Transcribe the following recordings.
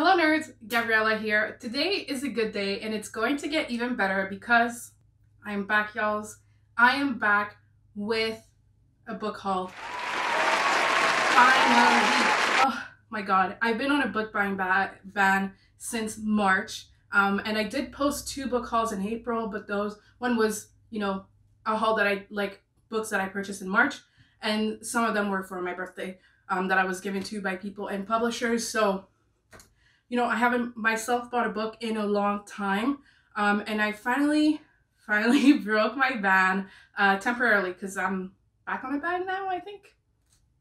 Hello nerds, Gabriella here. Today is a good day and it's going to get even better because I'm back, y'alls. I am back with a book haul. Finally. Oh my god, I've been on a book buying ban since March. And I did post 2 book hauls in April, but one was, a haul that I like books that I purchased in March, and some of them were for my birthday that I was given to by people and publishers. So I haven't myself bought a book in a long time, and I finally broke my ban temporarily because I'm back on a ban now, I think.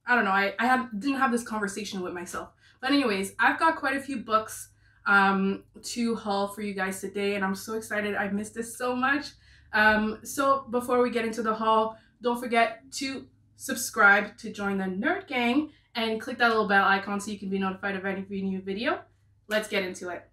I don't know, I didn't have this conversation with myself. But anyways, I've got quite a few books to haul for you guys today, and I'm so excited. I missed this so much. So before we get into the haul, don't forget to subscribe to join the Nerd Gang and click that little bell icon so you can be notified of any new video. Let's get into it.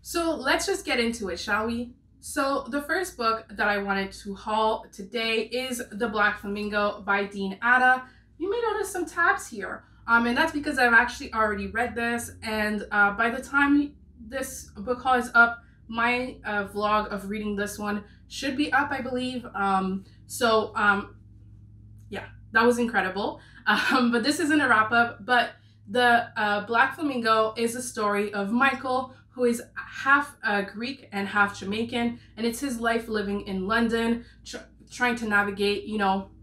So let's just get into it, shall we? So the first book that I wanted to haul today is The Black Flamingo by Dean Atta. You may notice some tabs here, and that's because I've actually already read this, and by the time this book haul is up, my vlog of reading this one should be up, I believe. Yeah, that was incredible. But this isn't a wrap up, but the Black Flamingo is a story of Michael, who is half Greek and half Jamaican, and it's his life living in London, trying to navigate,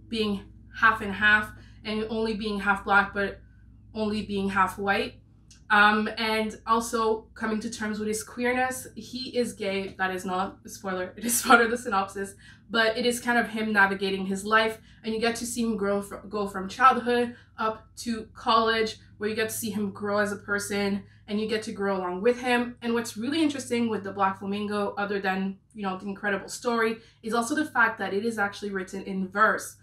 being half and half, and only being half Black, but only being half white. And also coming to terms with his queerness. He is gay. That is not a spoiler. It is part of the synopsis, but it is kind of him navigating his life, and you get to see him go from childhood up to college, where you get to see him grow as a person, and you get to grow along with him. And what's really interesting with The Black Flamingo, other than, the incredible story, is also the fact that it is actually written in verse.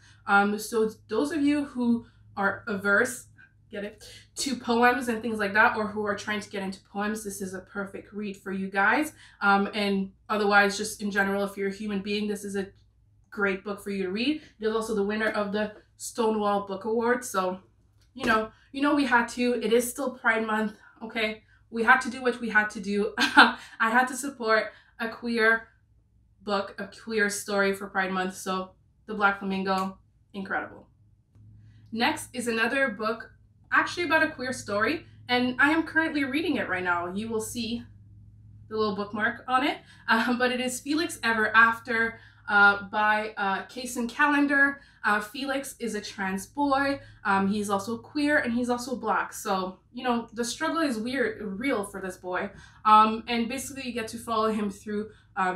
So those of you who are averse, get it, to poems and things like that, or who are trying to get into poems, this is a perfect read for you guys. And otherwise, just in general, if you're a human being, this is a great book for you to read. It is also the winner of the Stonewall Book Award. So, we had to. It is still Pride Month, okay? We had to do what we had to do. I had to support a queer book, a queer story for Pride Month. So, The Black Flamingo, incredible. Next is another book actually about a queer story, and I am currently reading it right now. You will see the little bookmark on it, but it is Felix Ever After by Kason Calendar. Felix is a trans boy. He's also queer and he's also Black. So, the struggle is real for this boy. And basically you get to follow him through,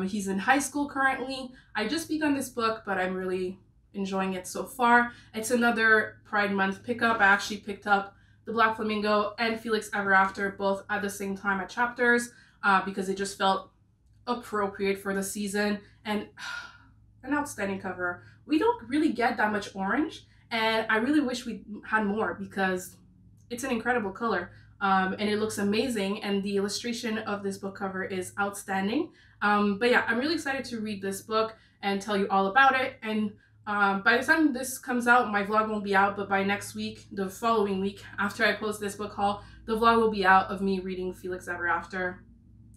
he's in high school currently. I just begun this book, but I'm really enjoying it so far. It's another Pride Month pickup. I actually picked up The Black Flamingo and Felix Ever After both at the same time at Chapters because it just felt appropriate for the season, and an outstanding cover. We don't really get that much orange, and I really wish we had more because it's an incredible color, and it looks amazing, and the illustration of this book cover is outstanding. But yeah, I'm really excited to read this book and tell you all about it. And by the time this comes out, my vlog won't be out, but by next week, the following week, after I post this book haul, the vlog will be out of me reading Felix Ever After.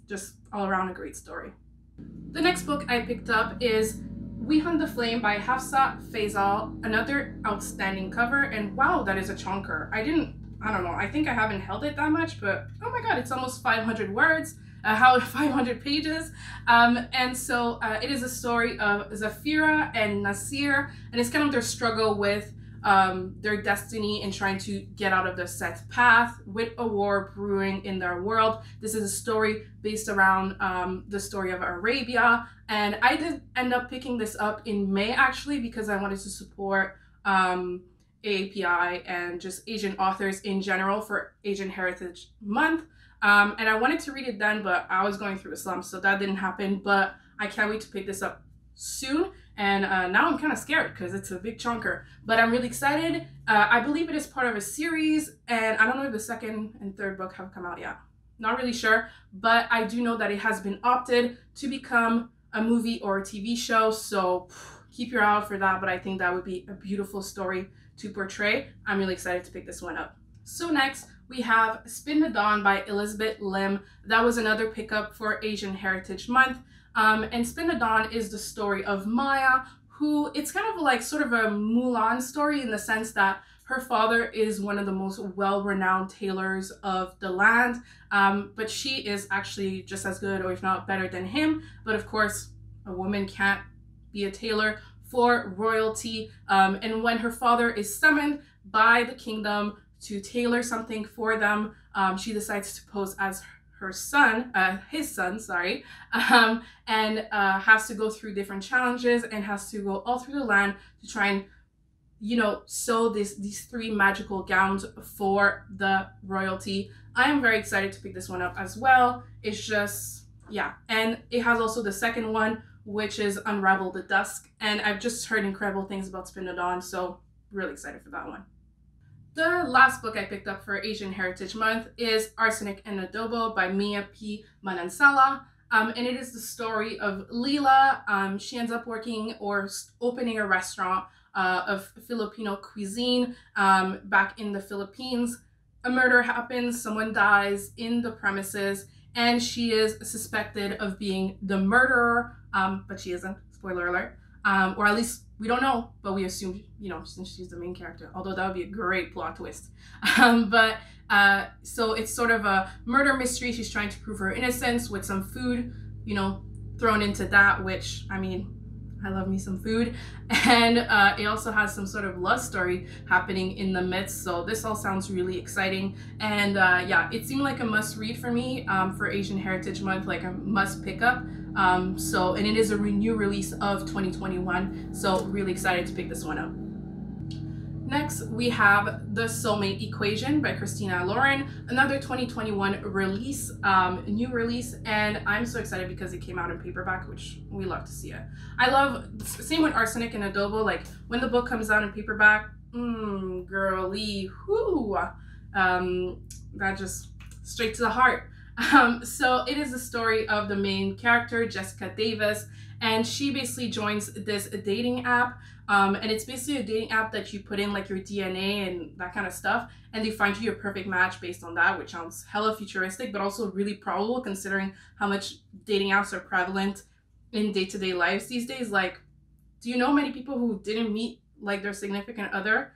Just all around a great story. The next book I picked up is We Hunt the Flame by Hafsa Faisal, another outstanding cover, and wow, that is a chonker. I don't know, I think I haven't held it that much, but oh my god, it's almost 500 words. 500 pages, and so it is a story of Zafira and Nasir, and it's kind of their struggle with their destiny and trying to get out of the set path with a war brewing in their world. This is a story based around the story of Arabia, and I did end up picking this up in May actually because I wanted to support AAPI and just Asian authors in general for Asian Heritage Month. And I wanted to read it then, but I was going through a slump, so that didn't happen. But I can't wait to pick this up soon. And now I'm kind of scared because it's a big chunker, but I'm really excited. I believe it is part of a series, and I don't know if the second and third book have come out yet. Not really sure, but I do know that it has been opted to become a movie or a TV show, so keep your eye out for that. But I think that would be a beautiful story to portray. I'm really excited to pick this one up. So next, we have Spin the Dawn by Elizabeth Lim. That was another pickup for Asian Heritage Month. And Spin the Dawn is the story of Maya, who, it's kind of like sort of a Mulan story in the sense that her father is one of the most well-renowned tailors of the land, but she is actually just as good, or if not better than him. But of course, a woman can't be a tailor for royalty. And when her father is summoned by the kingdom to tailor something for them, she decides to pose as his son, and has to go through different challenges and has to go all through the land to try and, you know, sew these 3 magical gowns for the royalty. I am very excited to pick this one up as well. It's just, yeah. And it has also the second one, which is Unravel the Dusk. And I've just heard incredible things about Spin the Dawn, so really excited for that one. The last book I picked up for Asian Heritage Month is Arsenic and Adobo by Mia P. Manansala. And it is the story of Leela. She ends up working or opening a restaurant of Filipino cuisine back in the Philippines. A murder happens, someone dies in the premises, and she is suspected of being the murderer, but she isn't, spoiler alert. Or at least we don't know, but we assume, you know, since she's the main character, although that would be a great plot twist. So it's sort of a murder mystery. She's trying to prove her innocence with some food, you know, thrown into that, which, I mean, I love me some food. And it also has some sort of love story happening in the midst. So this all sounds really exciting. And yeah, it seemed like a must read for me for Asian Heritage Month, like a must pick up. And it is a new release of 2021. So really excited to pick this one up. Next, we have The Soulmate Equation by Christina Lauren, another 2021 release, new release, and I'm so excited because it came out in paperback, which we love to see it. I love, same with Arsenic and Adobo, like when the book comes out in paperback, girly, whoo, that just straight to the heart. So it is the story of the main character, Jessica Davis, and she basically joins this dating app. And it's basically a dating app that you put in like your DNA and that kind of stuff, and they find you your perfect match based on that, which sounds hella futuristic, but also really probable considering how much dating apps are prevalent in day-to-day lives these days. Like, do you know many people who didn't meet like their significant other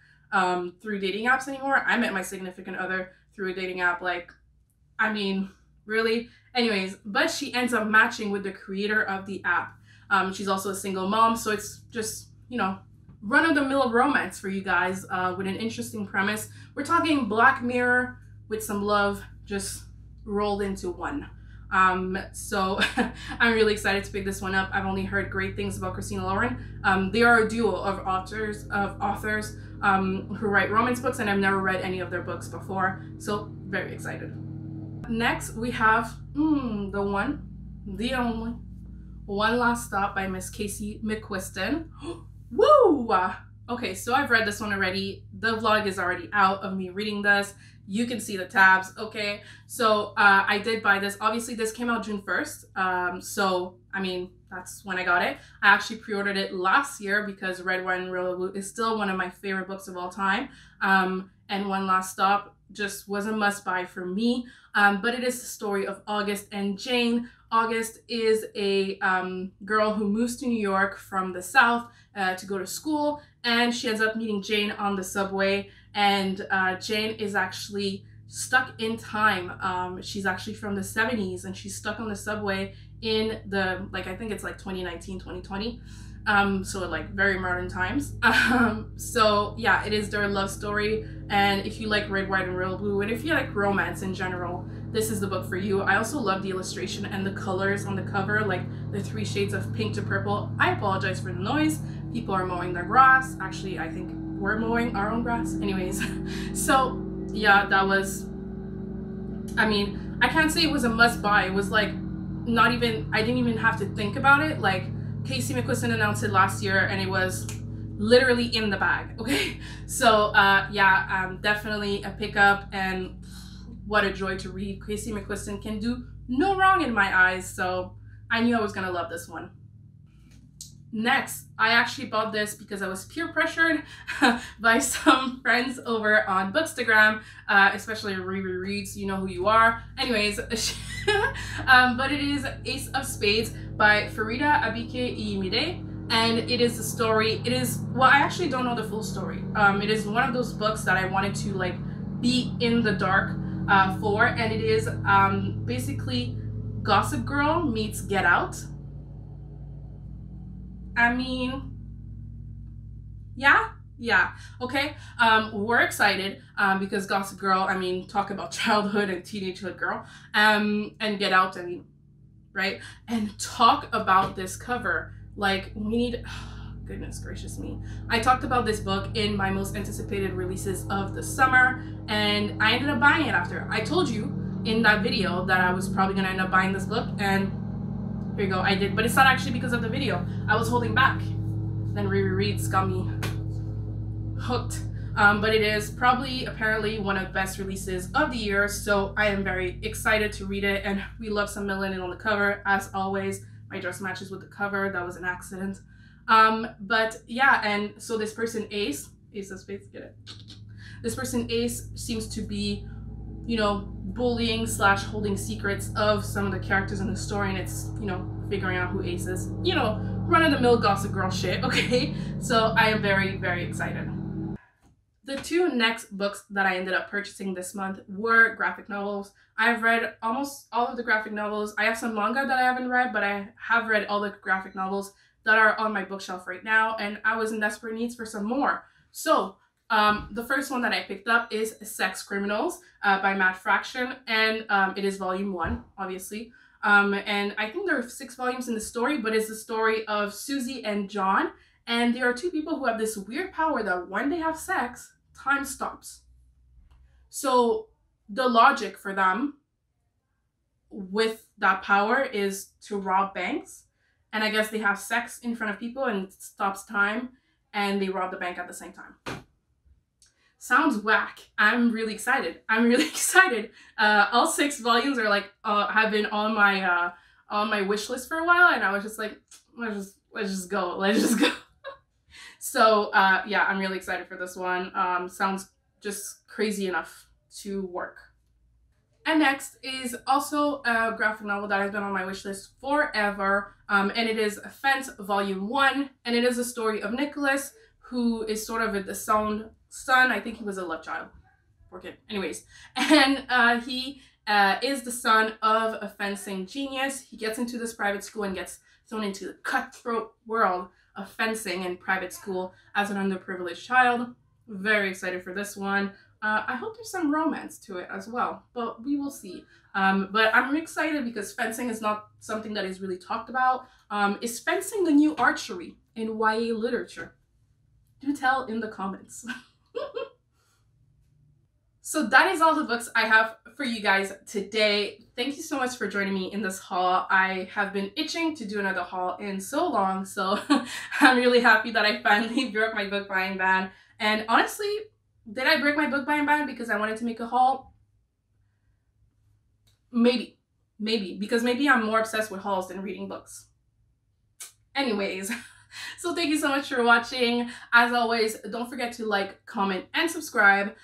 through dating apps anymore? I met my significant other through a dating app. Like, I mean, really? Anyways, but she ends up matching with the creator of the app. She's also a single mom, so it's just, you know, run-of-the-mill romance for you guys with an interesting premise. We're talking Black Mirror with some love just rolled into one. So I'm really excited to pick this one up. I've only heard great things about Christina Lauren. They are a duo of authors who write romance books, and I've never read any of their books before, so very excited. Next, we have the one, the only, One Last Stop by Miss Casey McQuiston. Woo! Okay, so I've read this one already. The vlog is already out of me reading this. You can see the tabs, okay? So I did buy this. Obviously, this came out June 1st. So, I mean, that's when I got it. I actually pre-ordered it last year because Red Wine and Royal Blue is still one of my favorite books of all time. And One Last Stop just was a must-buy for me. But it is the story of August and Jane. August is a girl who moves to New York from the South to go to school, and she ends up meeting Jane on the subway, and Jane is actually stuck in time. She's actually from the 70s, and she's stuck on the subway in the, like, I think it's like 2019, 2020. So like very modern times. So yeah, it is their love story, and if you like Red, White, and Royal Blue, and if you like romance in general, this is the book for you. I also love the illustration and the colors on the cover, like the 3 shades of pink to purple. I apologize for the noise. People are mowing their grass. Actually, I think we're mowing our own grass. Anyways, so yeah, that was, I mean, I can't say it was a must buy. It was like not even, I didn't even have to think about it. Like, Casey McQuiston announced it last year, and it was literally in the bag, okay? So yeah, definitely a pickup, and what a joy to read. Casey McQuiston can do no wrong in my eyes, so I knew I was gonna love this one. Next, I actually bought this because I was peer pressured by some friends over on Bookstagram, especially Riri Reads, you know who you are. Anyways, but it is Ace of Spades by Farida Abike-Iyimide. And it is a story, well, I actually don't know the full story. It is one of those books that I wanted to like be in the dark for, and it is basically Gossip Girl meets Get Out. I mean, yeah, okay. We're excited because Gossip Girl, I mean, talk about childhood and teenagehood girl, and Get Out, I mean, right? And talk about this cover. Like, we need, oh, goodness gracious me. I talked about this book in my most anticipated releases of the summer, and I ended up buying it after. I told you in that video that I was probably gonna end up buying this book, and here you go, I did. But it's not actually because of the video. I was holding back. Then Riri Reads got me hooked. But it is probably, apparently, one of the best releases of the year, so I am very excited to read it, and we love some melanin on the cover, as always. My dress matches with the cover. That was an accident. But yeah, and so this person, Ace of Spades, get it? This person, Ace, seems to be, you know, bullying / holding secrets of some of the characters in the story, and it's, you know, figuring out who Ace is. You know, run-of-the-mill Gossip Girl shit, okay? So I am very, very excited. The two next books that I ended up purchasing this month were graphic novels. I've read almost all of the graphic novels. I have some manga that I haven't read, but I have read all the graphic novels that are on my bookshelf right now, and I was in desperate needs for some more. So the first one that I picked up is Sex Criminals by Matt Fraction, and it is volume 1, obviously. And I think there are 6 volumes in the story, but it's the story of Susie and John, and there are 2 people who have this weird power that when they have sex, time stops. So the logic for them with that power is to rob banks, and I guess they have sex in front of people and it stops time, and they rob the bank at the same time. Sounds whack. I'm really excited. All 6 volumes are like have been on my wish list for a while, and I was just like, let's just go. So yeah, I'm really excited for this one. Sounds just crazy enough to work. And next is also a graphic novel that has been on my wish list forever, and it is Fence Volume 1, and it is a story of Nicholas, who is sort of a disowned son. I think he was a love child. Poor kid. Anyways, and he is the son of a fencing genius. He gets into this private school and gets thrown into the cutthroat world of fencing and private school as an underprivileged child. Very excited for this one. I hope there's some romance to it as well, but we will see. But I'm excited because fencing is not something that is really talked about. Is fencing the new archery in YA literature? Do tell in the comments. So that is all the books I have for you guys today. Thank you so much for joining me in this haul. I have been itching to do another haul in so long, so I'm really happy that I finally broke my book buying ban. And honestly, did I break my book buying ban because I wanted to make a haul? Maybe, because maybe I'm more obsessed with hauls than reading books. Anyways, so thank you so much for watching. As always, don't forget to like, comment, and subscribe.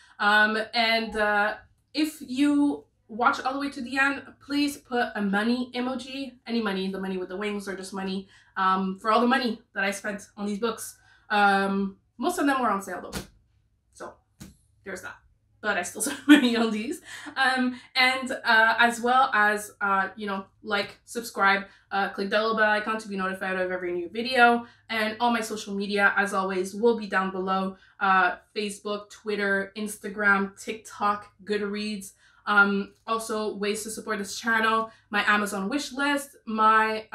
If you watch all the way to the end, please put a money emoji, any money, the money with the wings, or just money, for all the money that I spent on these books. Most of them were on sale though, so there's that. But I still spent money on these. As well as, you know, like, subscribe, click that little bell icon to be notified of every new video. And all my social media, as always, will be down below. Facebook, Twitter, Instagram, TikTok, Goodreads. Also, ways to support this channel, my Amazon wish list, my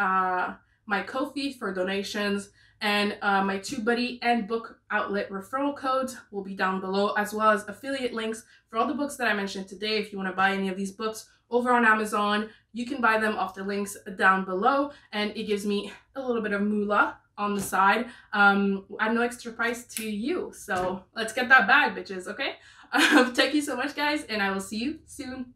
Ko-fi for donations, and my TubeBuddy and book outlet referral codes will be down below, as well as affiliate links for all the books that I mentioned today. If you want to buy any of these books over on Amazon, you can buy them off the links down below, and it gives me a little bit of moolah on the side at no extra price to you. So let's get that bag, bitches, okay? Thank you so much, guys, and I will see you soon.